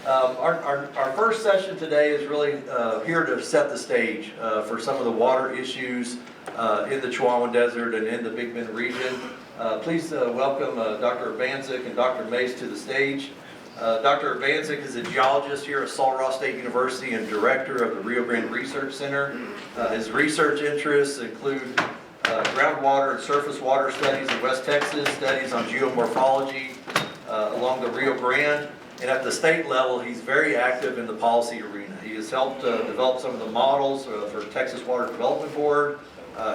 Our first session today is really here to set the stage for some of the water issues in the Chihuahua Desert and in the Big Bend region. Please welcome Dr. Urbanzik and Dr. Mace to the stage. Dr. Urbanzik is a geologist here at Sul Ross State University and director of the Rio Grande Research Center. His research interests include groundwater and surface water studies in West Texas, studies on geomorphology along the Rio Grande, and at the state level, he's very active in the policy arena. He has helped develop some of the models for Texas Water Development Board.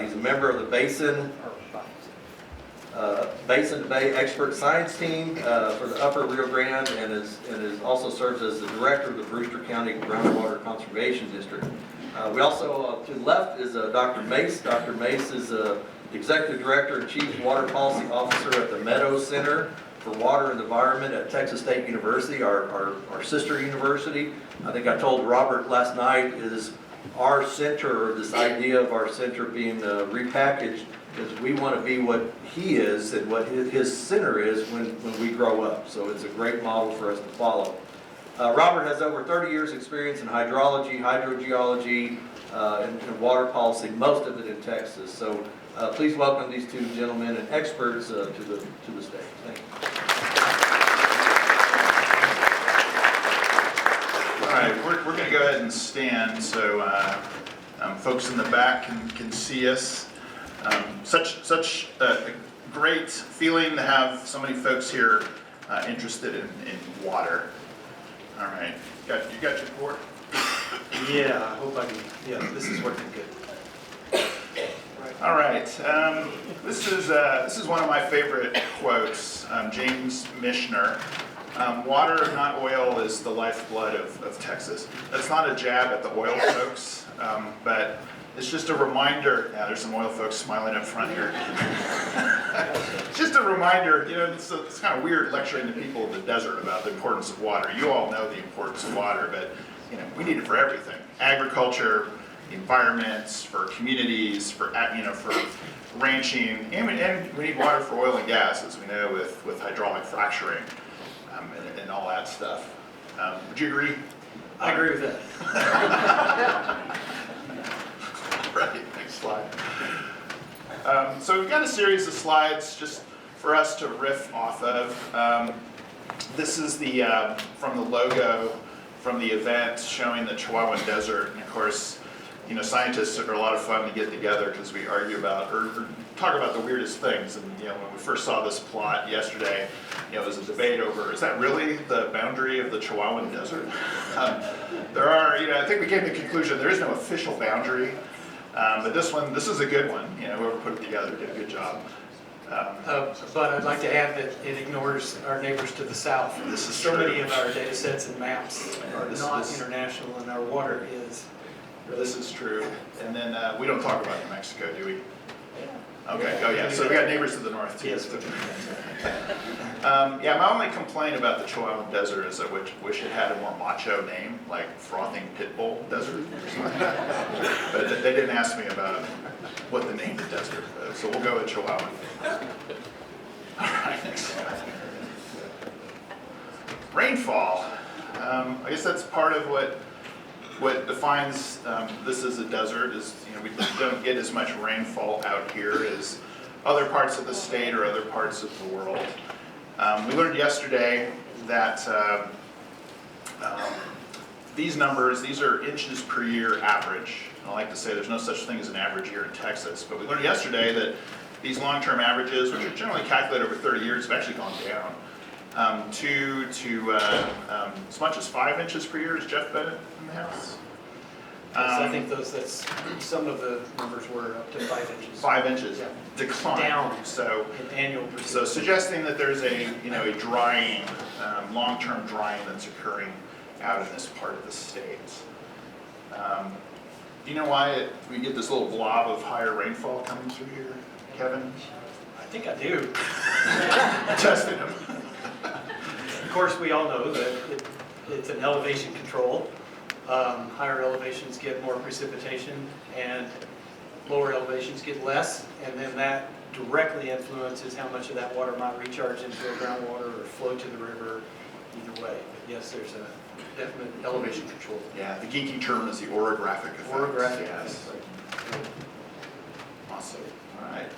He's a member of the Basin to Bay Expert Science Team for the Upper Rio Grande, and also serves as the director of the Brewster County Groundwater Conservation District. We also, to the left, is Dr. Mace. Dr. Mace is the Executive Director and Chief Water Policy Officer at the Meadows Center for Water and Environment at Texas State University, our sister university. I think I told Robert last night is our center, or this idea of our center being repackaged, is we want to be what he is and what his center is when we grow up. So it's a great model for us to follow. Robert has over 30 years experience in hydrology, hydrogeology, and water policy, most of it in Texas. So please welcome these two gentlemen and experts to the stage. Thank you. All right, we're going to go ahead and stand so folks in the back can see us. Such a great feeling to have so many folks here interested in water. All right, you got your board? Yeah, I hope I can. Yeah, this is working good. All right, this is one of my favorite quotes. James Michener. Water, not oil, is the lifeblood of Texas. That's not a jab at the oil folks, but it's just a reminder. Yeah, there's some oil folks smiling up front here. It's just a reminder, you know, it's kind of weird lecturing to people in the desert about the importance of water. You all know the importance of water, but you know, we need it for everything. Agriculture, environments, for communities, for ranching, and we need water for oil and gas, as we know, with hydraulic fracturing and all that stuff. Would you agree? I agree with that. Right, next slide. So we've got a series of slides just for us to riff off of. This is from the logo from the event showing the Chihuahua Desert. And of course, you know, scientists are a lot of fun to get together because we argue about or talk about the weirdest things. And you know, when we first saw this plot yesterday, you know, there was a debate over, is that really the boundary of the Chihuahuan Desert? There are, you know, I think we came to the conclusion there is no official boundary. But this is a good one. You know, whoever put it together did a good job. But I'd like to add that it ignores our neighbors to the south. This is so true. many of our data sets and maps are not international, and our water is. This is true. And then we don't talk about New Mexico, do we? Okay. Oh yeah. So we got neighbors to the north too. Yes. Yeah. My only complaint about the Chihuahua Desert is I wish it had a more macho name, like Frothing Pitbull Desert or something. But they didn't ask me about what the name of the desert is, so we'll go with Chihuahua. All right. Next slide. Rainfall. I guess that's part of what defines this as a desert is, you know, we don't get as much rainfall out here as other parts of the state or other parts of the world. We learned yesterday that these numbers, these are inches per year average. I like to say there's no such thing as an average year in Texas, but we learned yesterday that these long-term averages, which are generally calculated over 30 years, have actually gone down to as much as 5 inches per year. Is Jeff Bennett in the house? I think some of the numbers were up to 5 inches. 5 inches, yeah. Decline. Down. So an annual. So suggesting that there's a drying, long-term drying that's occurring out in this part of the state. Do you know why we get this little blob of higher rainfall coming through here, Kevin? I think I do. Testing him. Of course, we all know that it's an elevation control. Higher elevations get more precipitation, and lower elevations get less, and then that directly influences how much of that water might recharge into a groundwater or flow to the river either way. But yes, there's a definite elevation control. Yeah, the geeky term is the orographic effect. Orographic. Yes. Awesome. All right.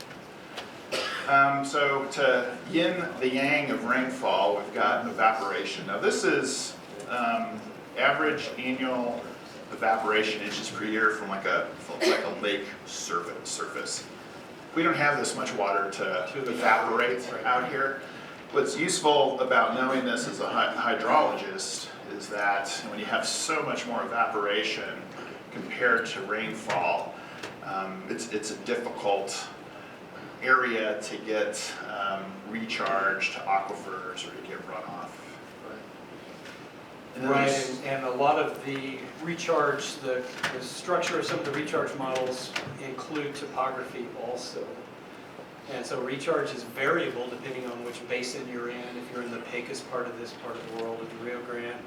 So to yin the yang of rainfall, we've got evaporation. Now this is average annual evaporation inches per year from like a lake surface. We don't have this much water to evaporate out here. What's useful about knowing this as a hydrologist is that when you have so much more evaporation compared to rainfall, it's a difficult area to get recharge to aquifers or to get runoff. Right, and a lot of the recharge, the structure of some of the recharge models include topography also. And so recharge is variable depending on which basin you're in. If you're in the Pecos part of this part of the world, of the Rio Grande,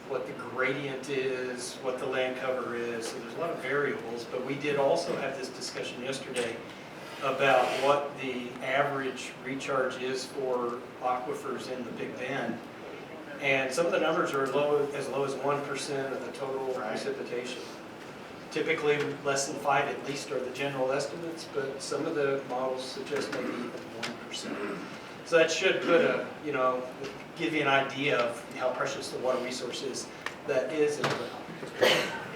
what the gradient is, what the land cover is. So there's a lot of variables, but we did also have this discussion yesterday about what the average recharge is for aquifers in the Big Bend. And some of the numbers are as low as 1% of the total precipitation. Typically less than 5 at least are the general estimates, but some of the models suggest maybe even 1%. So that should put give you an idea of how precious the water resource is that is in the ground.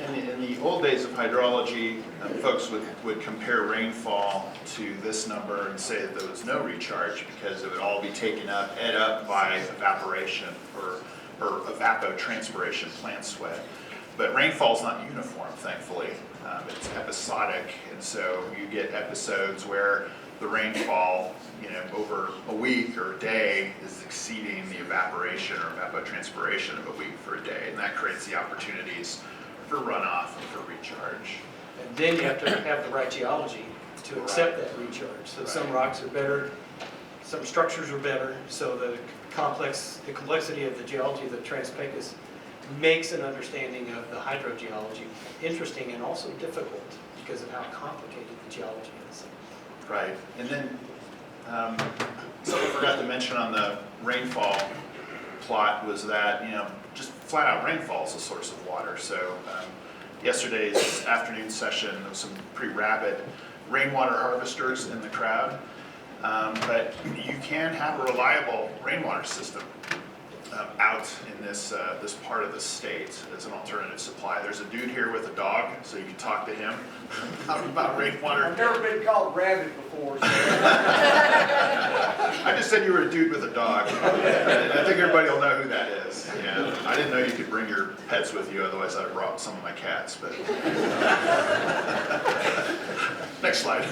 In the old days of hydrology, folks would compare rainfall to this number and say that there was no recharge because it would all be taken up, ate up by evaporation or evapotranspiration, plant sweat. But rainfall is not uniform, thankfully. It's episodic, and so you get episodes where the rainfall, over a week or a day is exceeding the evaporation or evapotranspiration of a week for a day, and that creates the opportunities for runoff and for recharge. And then you have to have the right geology to accept that recharge. So some rocks are better, some structures are better, so the complexity of the geology of the Trans-Pecos makes an understanding of the hydrogeology interesting and also difficult because of how complicated the geology is. Right, and then something I forgot to mention on the rainfall plot was that, just flat out rainfall is a source of water. So yesterday's afternoon session, there was some pretty rabid rainwater harvesters in the crowd, but you can have a reliable rainwater system out in this part of the state as an alternative supply. There's a dude here with a dog, so you can talk to him about rainwater. I've never been called rabbit before. So. I just said you were a dude with a dog. I think everybody will know who that is. Yeah. I didn't know you could bring your pets with you, otherwise I'd have brought some of my cats. But next slide.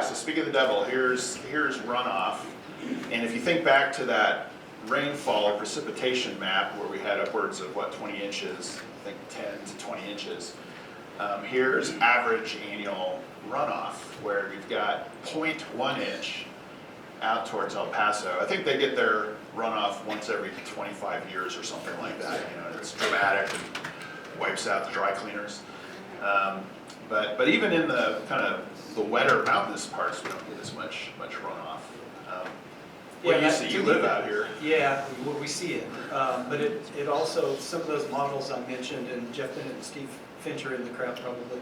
So speaking of the devil, here's runoff. And if you think back to that rainfall or precipitation map where we had upwards of 20 inches, I think 10 to 20 inches, here's average annual runoff where you've got 0.1 inch out towards El Paso. I think they get their runoff once every 25 years or something like that. It's dramatic and wipes out the dry cleaners. But even in the kind of the wetter mountainous parts, we don't get as much runoff. What do you see? You live out here. Yeah, we see it. But it also, some of those models I mentioned, and Jeff Bennett and Steve Fincher in the crowd probably,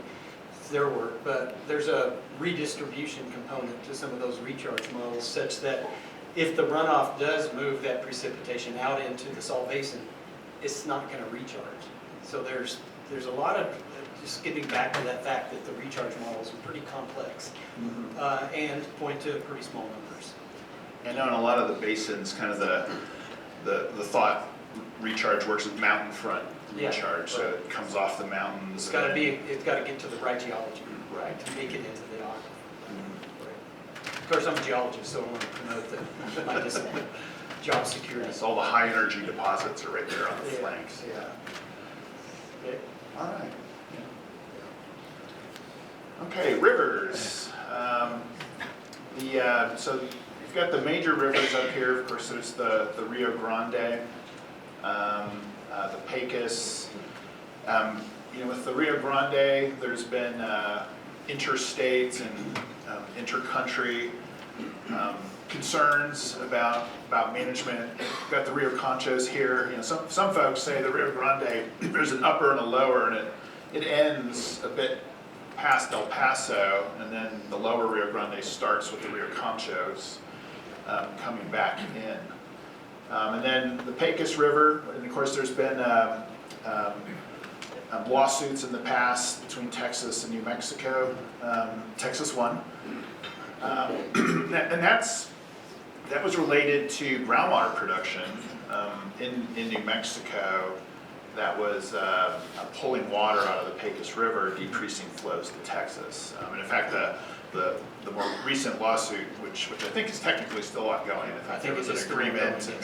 it's their work, but there's a redistribution component to some of those recharge models such that if the runoff does move that precipitation out into the salt basin, it's not going to recharge. So there's a lot of, just getting back to that fact that the recharge models are pretty complex and point to pretty small numbers. I know in a lot of the basins, kind of the thought recharge works with mountain front recharge, so it comes off the mountains. It's got to get to the right geology, right, to make it into the aquifer. Of course, I'm a geologist, so I want to promote my discipline, job security. Yes, all the high energy deposits are right there on the flanks. Yeah. Okay. All right. Okay, rivers. So you've got the major rivers up here. Of course, there's the Rio Grande, the Pecos. With the Rio Grande, there's been interstate and intercountry concerns about management. We've got the Rio Conchos here. You know, some folks say the Rio Grande, there's an upper and a lower, and it ends a bit past El Paso, and then the lower Rio Grande starts with the Rio Conchos coming back in. And then the Pecos River, and of course there's been lawsuits in the past between Texas and New Mexico. Texas won. And that was related to groundwater production in New Mexico that was pulling water out of the Pecos River, decreasing flows to Texas. And in fact, the more recent lawsuit, which I think is technically still ongoing, I think there was an agreement, and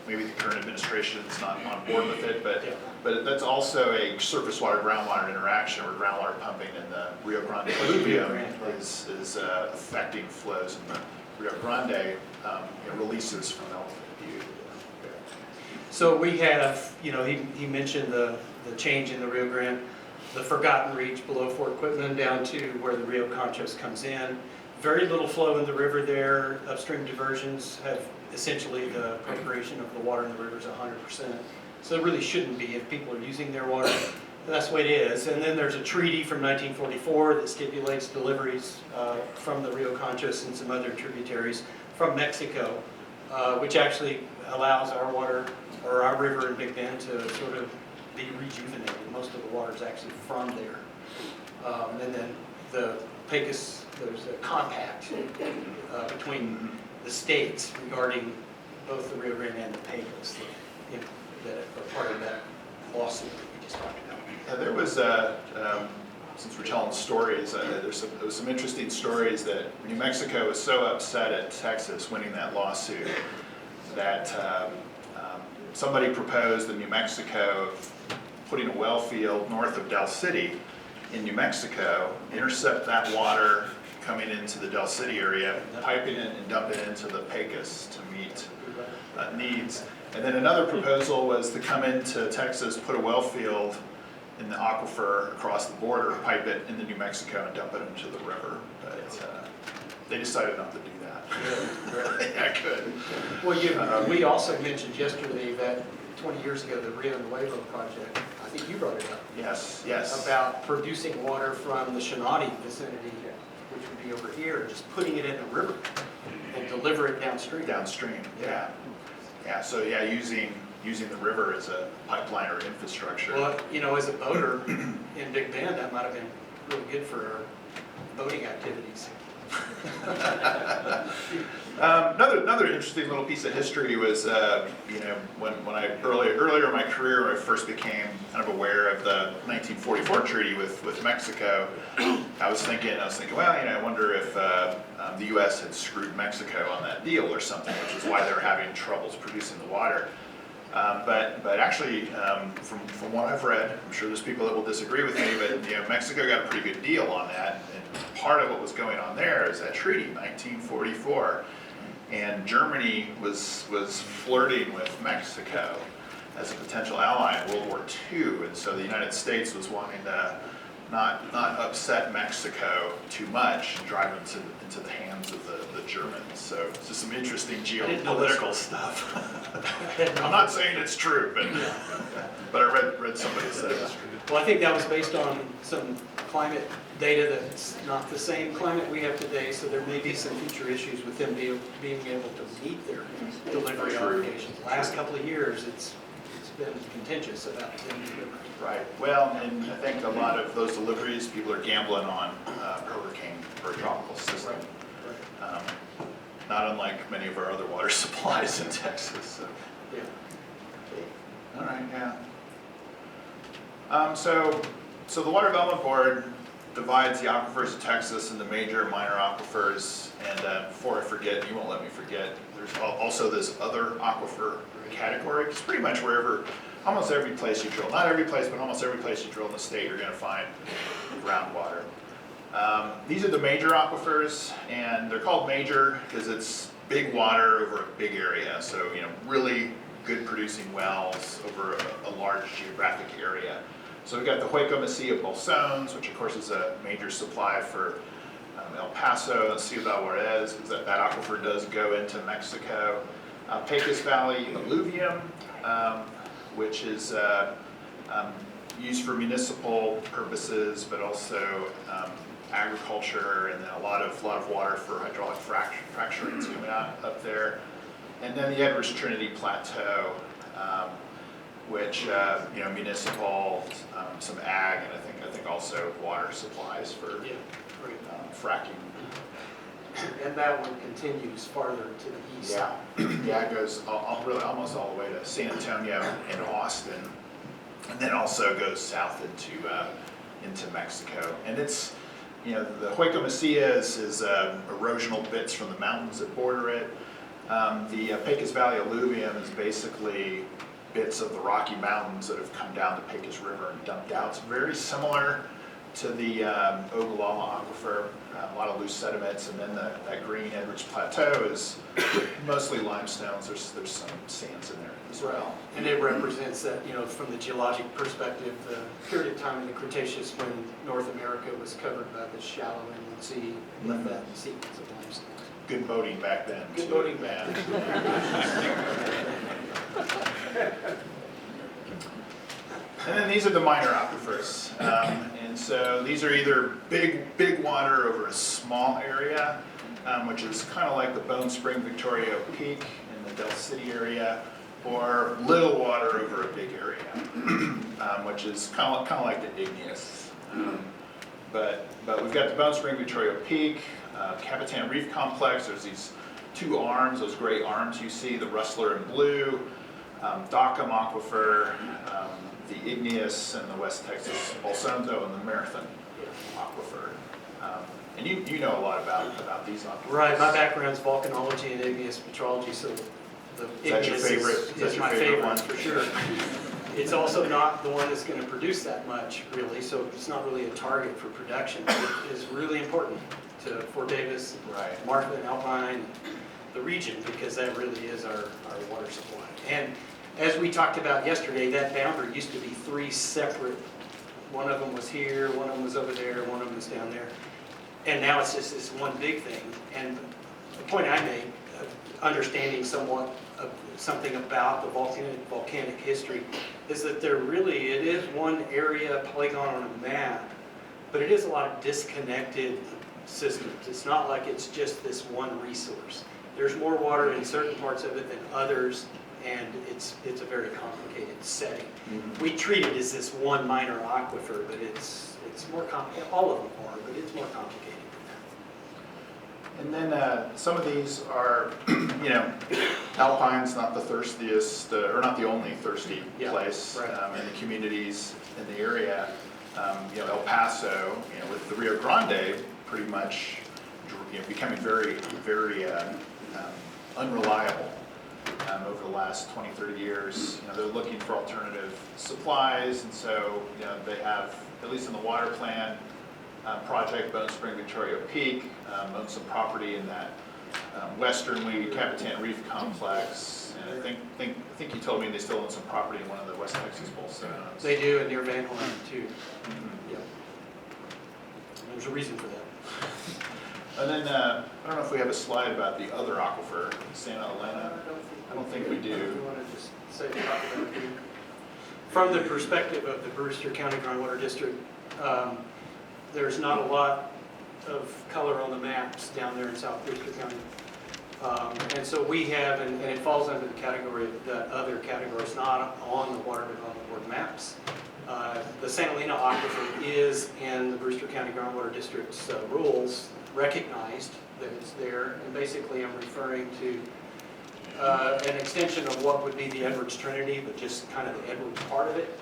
maybe the current administration is not on board with it, but that's also a surface water groundwater interaction, where groundwater pumping in the Rio Grande alluvium is affecting flows in the Rio Grande, releases from Elephant Butte. So we have, he mentioned the change in the Rio Grande, the Forgotten Reach below Fort Quitman down to where the Rio Conchos comes in. Very little flow in the river there. Upstream diversions have essentially the appropriation of the water in the river is 100%. So it really shouldn't be if people are using their water. That's the way it is. And then there's a treaty from 1944 that stipulates deliveries from the Rio Conchos and some other tributaries from Mexico, which actually allows our water, or our river in Big Bend, to sort of be rejuvenated. Most of the water is actually from there. And then the Pecos, there's a compact between the states regarding both the Rio Grande and the Pecos that are part of that lawsuit that we just talked about. Yeah, there was, since we're telling stories, there was some interesting stories that New Mexico was so upset at Texas winning that lawsuit that somebody proposed in New Mexico putting a well field north of Del City in New Mexico, intercept that water coming into the Del City area, piping it and dumping it into the Pecos to meet needs. And then another proposal was to come into Texas, put a well field in the aquifer across the border, pipe it into New Mexico and dump it into the river. But they decided not to do that. Yeah, good. Well, we also mentioned yesterday that 20 years ago, the Rio Nuevo project, I think you brought it up. Yes. About producing water from the Shinati vicinity, which would be over here, and just putting it in the river and deliver it downstream. Yeah. So using the river as a pipeline or infrastructure. Well, as a boater in Big Bend, that might have been really good for boating activities. Another interesting little piece of history was, when I earlier in my career, when I first became kind of aware of the 1944 treaty with Mexico, I was thinking, well, I wonder if the U.S. had screwed Mexico on that deal or something, which is why they're having troubles producing the water. But actually, from what I've read, I'm sure there's people that will disagree with me, but Mexico got a pretty good deal on that. And part of what was going on there is that treaty, 1944, and Germany was flirting with Mexico as a potential ally in World War II, and so the United States was wanting to not upset Mexico too much and drive them into the hands of the Germans. So it's just some interesting geopolitical stuff. I'm not saying it's true, but I read somebody say that. Well, I think that was based on some climate data that's not the same climate we have today, so there may be some future issues with them being able to meet their delivery obligations. Last couple of years, it's been contentious about them delivering. Right. Well, and I think a lot of those deliveries, people are gambling on hurricane or tropical system. Right. Not unlike many of our other water supplies in Texas. So. Yeah. All right. Yeah. So the Water Development Board divides the aquifers of Texas into major and minor aquifers. And before I forget, you won't let me forget, there's also this other aquifer category. It's pretty much wherever, almost every place you drill, not every place, but almost every place you drill in the state, you're going to find groundwater. These are the major aquifers, and they're called major because it's big water over a big area. So, really good producing wells over a large geographic area. So we've got the Hueco Mesilla Bolsones, which of course is a major supply for El Paso, and Ciudad Juarez, because that aquifer does go into Mexico. Pecos Valley alluvium, which is used for municipal purposes, but also agriculture, and then a lot of water for hydraulic fracturings coming out up there. And then the Edwards Trinity Plateau, which municipal, some ag, and I think also water supplies for fracking. And that one continues farther to the east. Yeah, yeah, it goes really almost all the way to San Antonio and Austin, and then also goes south into Mexico. And it's, the Hueco Macia is erosional bits from the mountains that border it. The Pecos Valley alluvium is basically bits of the Rocky Mountains that have come down the Pecos River and dumped out. It's very similar to the Ogallala aquifer, a lot of loose sediments, and then that green Edwards Plateau is mostly limestones. There's some sands in there as well. And it represents that, from the geologic perspective, the period of time in the Cretaceous when North America was covered by the shallow inland sea, left that sequence of limestone. Good boating back then. Good boating back then. And then these are the minor aquifers. And so these are either big water over a small area, which is kind of like the Bone Spring Victoria Peak in the Del City area, or little water over a big area, which is kind of like the igneous. But we've got the Bone Spring Victoria Peak, Capitan Reef Complex. There's these two arms, those gray arms you see, the Rustler in blue, Dockham Aquifer, the igneous, and the West Texas Bolsonto, and the Marathon Aquifer. And you know a lot about these aquifers. Right, my background's volcanology and igneous metrology, so the Is that your igneous favorite? is my favorite one for sure. It's also not the one that's going to produce that much, really, so it's not really a target for production. It is really important to Fort Davis, Right. Martha and Alpine, the region, because that really is our water supply. And as we talked about yesterday, that boundary used to be three separate, one of them was here, one of them was over there, one of them was down there. And now it's just this one big thing. And the point I made, understanding somewhat of something about the volcanic history, is that it is one area polygon on a map, but it is a lot of disconnected systems. It's not like it's just this one resource. There's more water in certain parts of it than others, and it's a very complicated setting. Mm-hmm. We treat it as this one minor aquifer, but it's more complicated. All of them are, but it's more complicated than that. And then some of these are, Alpine's not the thirstiest, or not the only thirsty place right. in the communities in the area. El Paso, with the Rio Grande, pretty much becoming very, very unreliable over the last 20, 30 years. They're looking for alternative supplies, and so they have, at least in the water plan project, Bone Spring Victoria Peak, owns some property in that western Weed Capitan Reef Complex, and I think you told me they still own some property in one of the West Texas Bolsones. They do, and near Van Horn too. Mm-hmm. Yeah. There's a reason for that. And then, I don't know if we have a slide about the other aquifer, Santa Elena. I don't think we do. You want to just say about that? From the perspective of the Brewster County Groundwater District, there's not a lot of color on the maps down there in South Brewster County. And so we have, and it falls under the category of that other category. It's not on the Water Development Board maps. The Santa Elena aquifer is in the Brewster County Groundwater District's rules, recognized that it's there, and basically I'm referring to an extension of what would be the Edwards Trinity, but just kind of the Edwards part of it.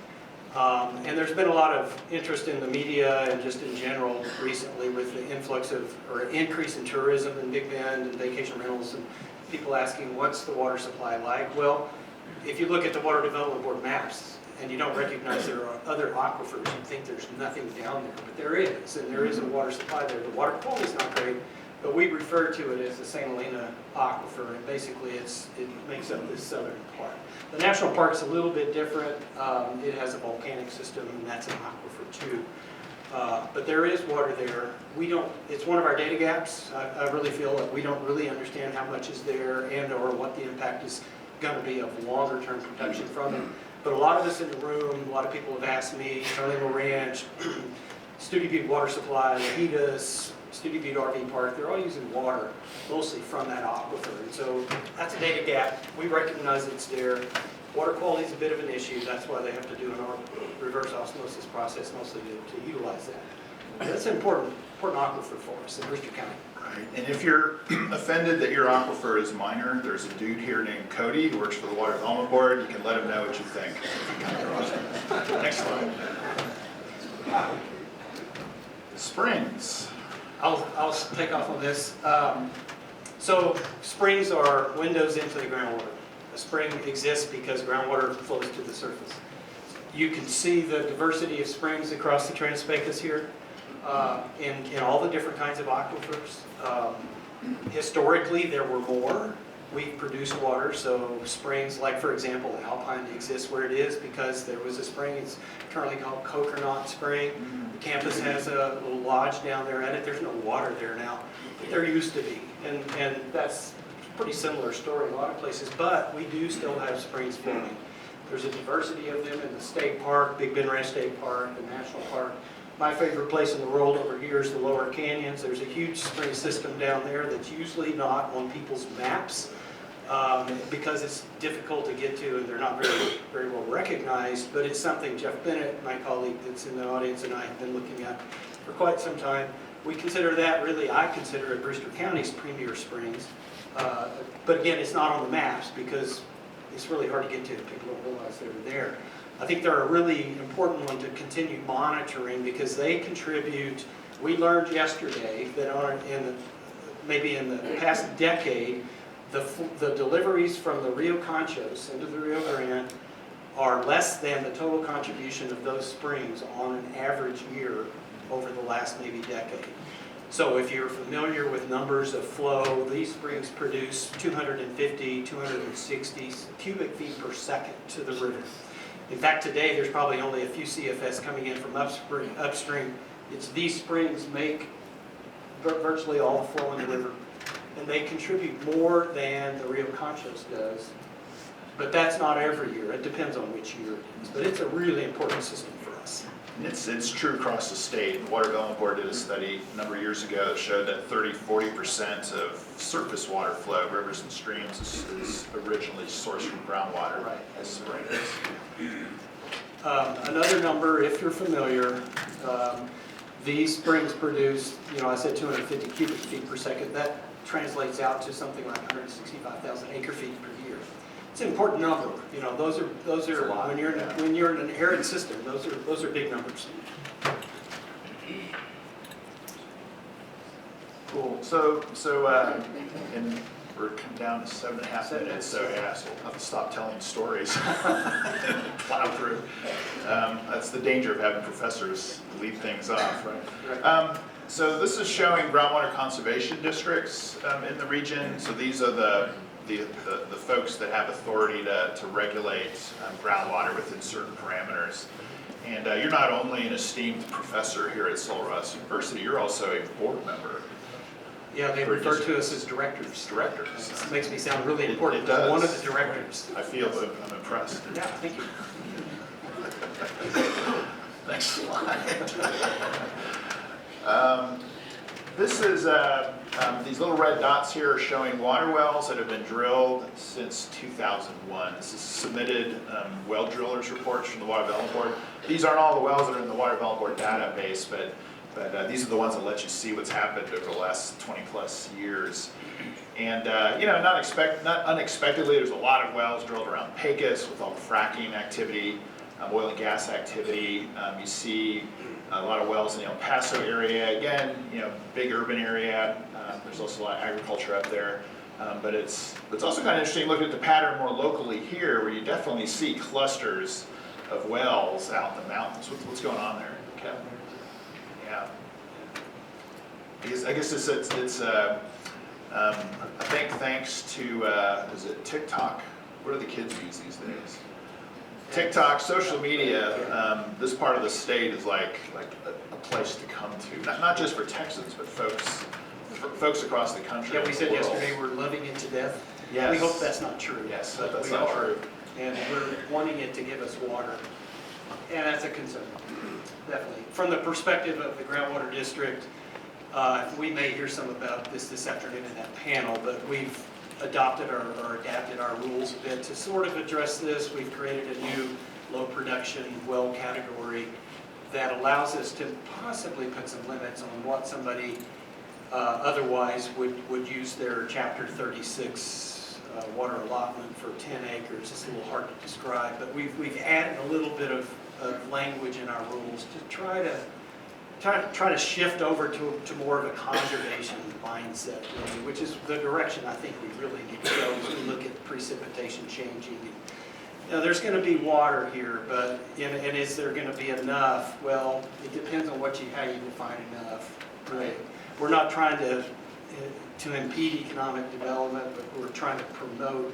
And there's been a lot of interest in the media and just in general recently with the influx of, or increase in tourism in Big Bend and vacation rentals, and people asking, what's the water supply like? Well, if you look at the Water Development Board maps, and you don't recognize there are other aquifers, you think there's nothing down there, but there is, and there is a water supply there. The water quality is not great, but we refer to it as the Santa Elena aquifer, and basically it makes up this southern part. The national park's a little bit different. It has a volcanic system, and that's an aquifer too. But there is water there. It's one of our data gaps. I really feel that we don't really understand how much is there and or what the impact is going to be of longer term protection from it. But a lot of us in the room, a lot of people have asked me, Charlie Ranch, Studi Butte Water Supply, Lahidas, Studi Butte RV Park, they're all using water mostly from that aquifer. And so that's a data gap. We recognize it's there. Water quality is a bit of an issue. That's why they have to do an reverse osmosis process mostly to utilize that. That's an important aquifer for us in Brewster County. Right. And if you're offended that your aquifer is minor, there's a dude here named Cody who works for the Water Development Board. You can let him know what you think. Next slide. Springs. I'll take off on this. So springs are windows into the groundwater. A spring exists because groundwater flows to the surface. You can see the diversity of springs across the Trans-Pecos here in all the different kinds of aquifers. Historically, there were more. We produce water, so springs like, for example, Alpine exists where it is because there was a spring. It's currently called Coconut Spring. The campus has a little lodge down there at it. There's no water there now, but there used to be, and that's a pretty similar story in a lot of places, but we do still have springs flowing. There's a diversity of them in the state park, Big Bend Ranch State Park, the national park. My favorite place in the world over here is the Lower Canyons. There's a huge spring system down there that's usually not on people's maps because it's difficult to get to and they're not very well recognized, but it's something Jeff Bennett, my colleague that's in the audience, and I have been looking at for quite some time. We consider that, really, I consider it Brewster County's premier springs. But again, it's not on the maps because it's really hard to get to. People don't realize they're there. I think they're a really important one to continue monitoring because they contribute. We learned yesterday that maybe in the past decade, the deliveries from the Rio Conchos into the Rio Grande are less than the total contribution of those springs on an average year over the last maybe decade. So if you're familiar with numbers of flow, these springs produce 250, 260 cubic feet per second to the river. In fact, today there's probably only a few CFS coming in from upstream. It's these springs make virtually all the flow in the river. And they contribute more than the Rio Conchos does. But that's not every year. It depends on which year it is. But it's a really important system for us. It's true across the state. The Water Development Board did a study a number of years ago that showed that 40% of surface water flow, rivers and streams, is originally sourced from groundwater, Right. as springs. Another number, if you're familiar, these springs produce, I said 250 cubic feet per second. That translates out to something like 165,000 acre feet per year. It's an important number. Those are when you're in an arid system, those are big numbers. Cool. And we're coming down to 7.5 minutes, so yeah, so I'll have to stop telling stories. Plow through. That's the danger of having professors lead things off, right? So this is showing groundwater conservation districts in the region. So these are the folks that have authority to regulate groundwater within certain parameters. And you're not only an esteemed professor here at Sul Ross University, you're also a board member. Yeah, they refer to us as directors. Directors. It makes me sound really important. It does. I'm one of the directors. I feel I'm impressed. Yeah, thank you. Next slide. This is these little red dots here are showing water wells that have been drilled since 2001. This is submitted well drillers reports from the Water Development Board. These aren't all the wells that are in the Water Development Board database, but these are the ones that let you see what's happened over the last 20 plus years. And not unexpectedly, there's a lot of wells drilled around Pecos with all the fracking activity, oil and gas activity. You see a lot of wells in the El Paso area. Again, big urban area. There's also a lot of agriculture up there. But it's also kind of interesting looking at the pattern more locally here, where you definitely see clusters of wells out in the mountains. What's going on there, Kevin? Yeah. I guess it's I think thanks to is it TikTok? What do the kids use these days? TikTok, social media, this part of the state is like a place to come to, not just for Texans, but folks across the country. Yeah, we said and the world. yesterday we're loving it to death. Yes. We hope that's not true. Yes, but that's we not are. true. And we're wanting it to give us water. And that's a concern, definitely. From the perspective of the groundwater district, we may hear some about this afternoon in that panel, but we've adopted or adapted our rules a bit to sort of address this. We've created a new low production well category that allows us to possibly put some limits on what somebody otherwise would use their Chapter 36 water allotment for 10 acres. It's a little hard to describe, but we've added a little bit of language in our rules to try to shift over to more of a conservation mindset, really, which is the direction I think we really need to go as we look at precipitation changing. You know, there's going to be water here, but and is there going to be enough? Well, it depends on how you define enough. Right? We're not trying to impede economic development, but we're trying to promote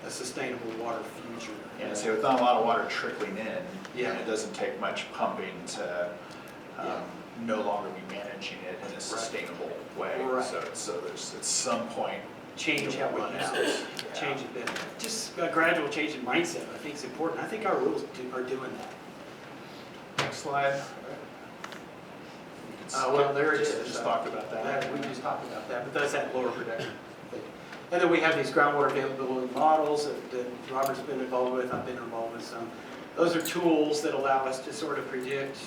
a sustainable water future. Yeah, so with not a lot of water trickling in, Yeah. it doesn't take much pumping to no longer be managing it in a sustainable way. Right. So there's at some point Change how we run use out. it, Yeah. change it bit. Just a gradual change in mindset, I think is important. I think our rules are doing that. Next slide. Well, there it is. Just talked about that. We just talked about that, but that's that lower production thing. And then we have these groundwater availability models that Robert's been involved with, I've been involved with some. Those are tools that allow us to sort of predict,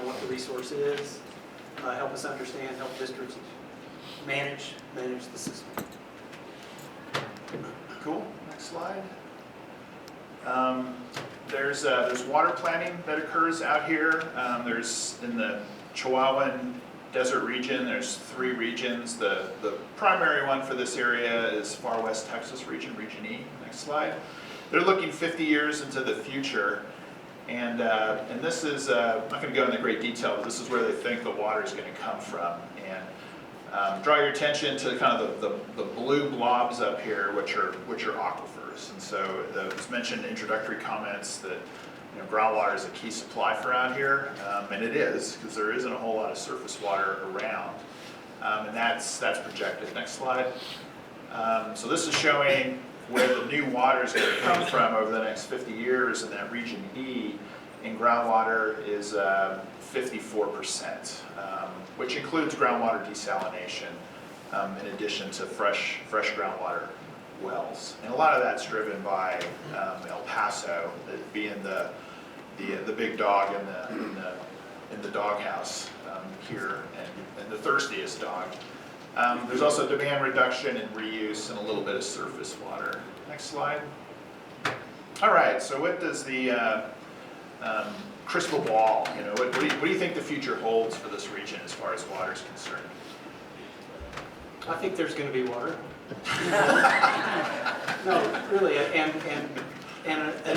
what the resource is, help us understand, help districts manage the system. Cool. Next slide. There's water planning that occurs out here. There's in the Chihuahuan Desert region, there's 3 regions. The primary one for this area is Far West Texas region, Region E. Next slide. They're looking 50 years into the future, and this is, I'm not going to go into great detail, but this is where they think the water is going to come from. And draw your attention to kind of the blue blobs up here, which are aquifers. And so it was mentioned in introductory comments that groundwater is a key supply for out here, and it is, because there isn't a whole lot of surface water around, and that's projected. Next slide. So this is showing where the new water is going to come from over the next 50 years, and that region E in groundwater is 54%, which includes groundwater desalination, in addition to fresh groundwater wells. And a lot of that's driven by El Paso, being the big dog in the doghouse here, and the thirstiest dog. There's also demand reduction and reuse and a little bit of surface water. Next slide. All right, so what does the crystal ball, what do you think the future holds for this region as far as water is concerned? I think there's going to be water. No, really, and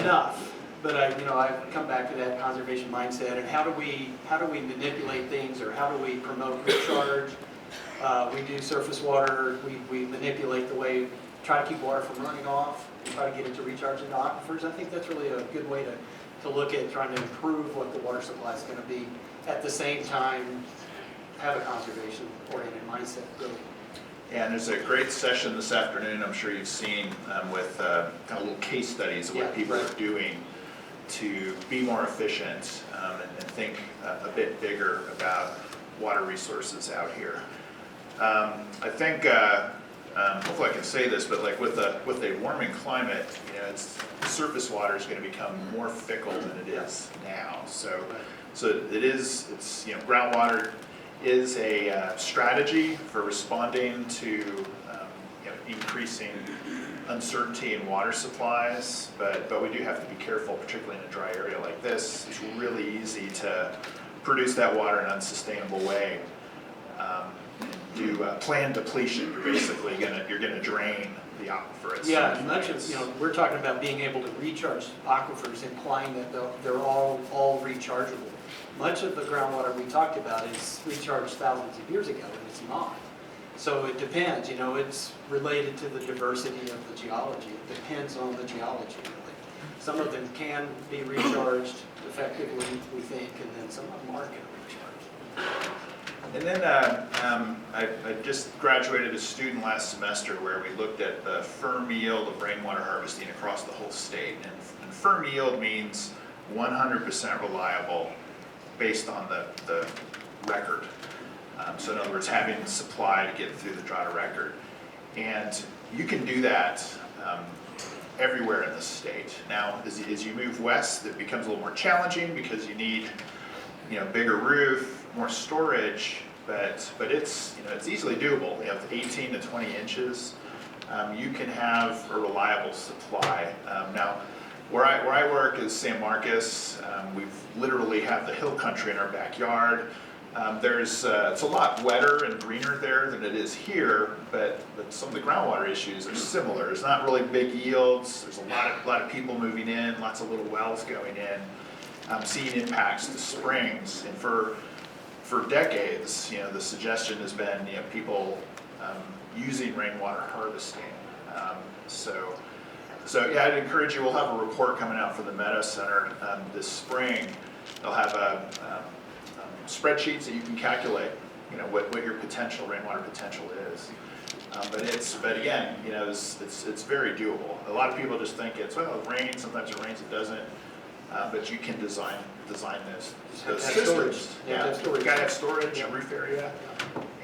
enough. But I've come back to that conservation mindset, and how do we manipulate things, or how do we promote recharge? We do surface water. We manipulate the way, try to keep water from running off, try to get it to recharge into aquifers. I think that's really a good way to look at trying to improve what the water supply is going to be. At the same time, have a conservation-oriented mindset, really. Yeah, and there's a great session this afternoon, I'm sure you've seen, with kind of little case studies of what people are doing to be more efficient and think a bit bigger about water resources out here. I think, hopefully I can say this, but like with a warming climate, surface water is going to become more fickle than it is now. So it's groundwater is a strategy for responding to increasing uncertainty in water supplies, but we do have to be careful, particularly in a dry area like this. It's really easy to produce that water in an unsustainable way. Do planned depletion. You're gonna drain the aquifer. At Yeah, some much points. of we're talking about being able to recharge aquifers, implying that they're all rechargeable. Much of the groundwater we talked about is recharged thousands of years ago, and it's not. So it depends, it's related to the diversity of the geology. It depends on the geology, really. Some of them can be recharged effectively, we think, and then some of them aren't going to recharge. And then I just graduated a student last semester where we looked at the firm yield of rainwater harvesting across the whole state. And firm yield means 100% reliable based on the record. So in other words, having the supply to get through the drought record. And you can do that everywhere in the state. Now, as you move west, it becomes a little more challenging because you need, bigger roof, more storage, but it's, it's easily doable. You have 18 to 20 inches. You can have a reliable supply. Now, where I work is San Marcos. We've literally have the hill country in our backyard. It's a lot wetter and greener there than it is here, but some of the groundwater issues are similar. There's not really big yields. There's a lot of people moving in, lots of little wells going in. Seeing impacts to springs, and for decades, the suggestion has been, people using rainwater harvesting. So yeah, I'd encourage you. We'll have a report coming out for the Meadow Center this spring. They'll have spreadsheets that you can calculate, what your potential rainwater potential is. But again, it's very doable. A lot of people just think it's, well, it rains. Sometimes it rains, it doesn't. But you can design those systems. Yeah, you gotta have storage, a roof area,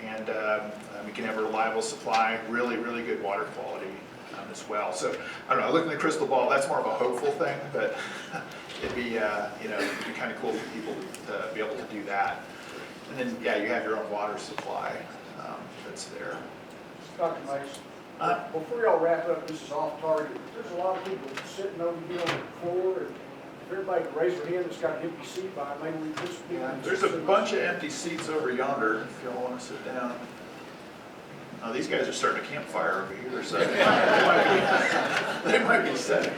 and you can have a reliable supply, really, really good water quality as well. So I don't know. Looking at the crystal ball, that's more of a hopeful thing, but it'd be kind of cool for people to be able to do that. And then you have your own water supply that's there. Dr. Mason, before y'all wrap up, this is off target. There's a lot of people sitting over here on the floor, and if everybody can raise their hand that's got an empty seat by, maybe we just. There's a bunch of empty seats over yonder if y'all want to sit down. Oh, these guys are starting a campfire over here, so they might be setting.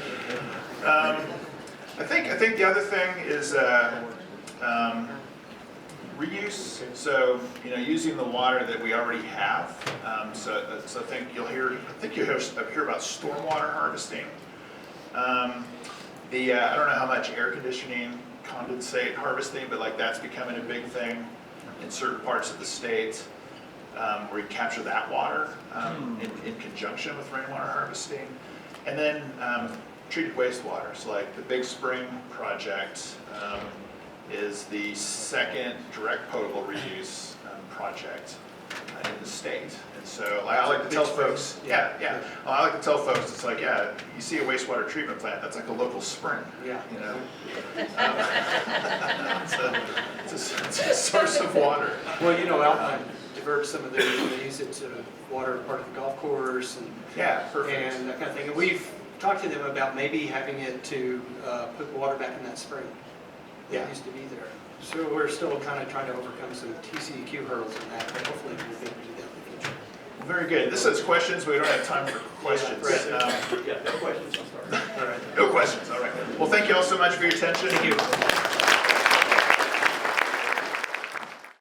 I think the other thing is reuse. So using the water that we already have. So I think you'll hear about stormwater harvesting. I don't know how much air conditioning, condensate harvesting, but that's becoming a big thing in certain parts of the state. Where you capture that water in conjunction with rainwater harvesting. And then treated wastewater. So like the Big Spring project is the second direct potable reuse project in the state. And so I like to tell folks, I like to tell folks, it's like, you see a wastewater treatment plant, that's like a local spring. Yeah. It's a source of water. Well, Alpine divert some of theirs and they use it to water part of the golf course and perfect. And that kind of thing. And we've talked to them about maybe having it to put water back in that spring that used to be there. So we're still kind of trying to overcome some TCEQ hurdles in that, but hopefully we'll be able to do that in the future. Very good. This is questions. We don't have time for questions. No questions, I'm sorry. All right. No questions. All right. Well, thank you all so much for your attention. Thank you.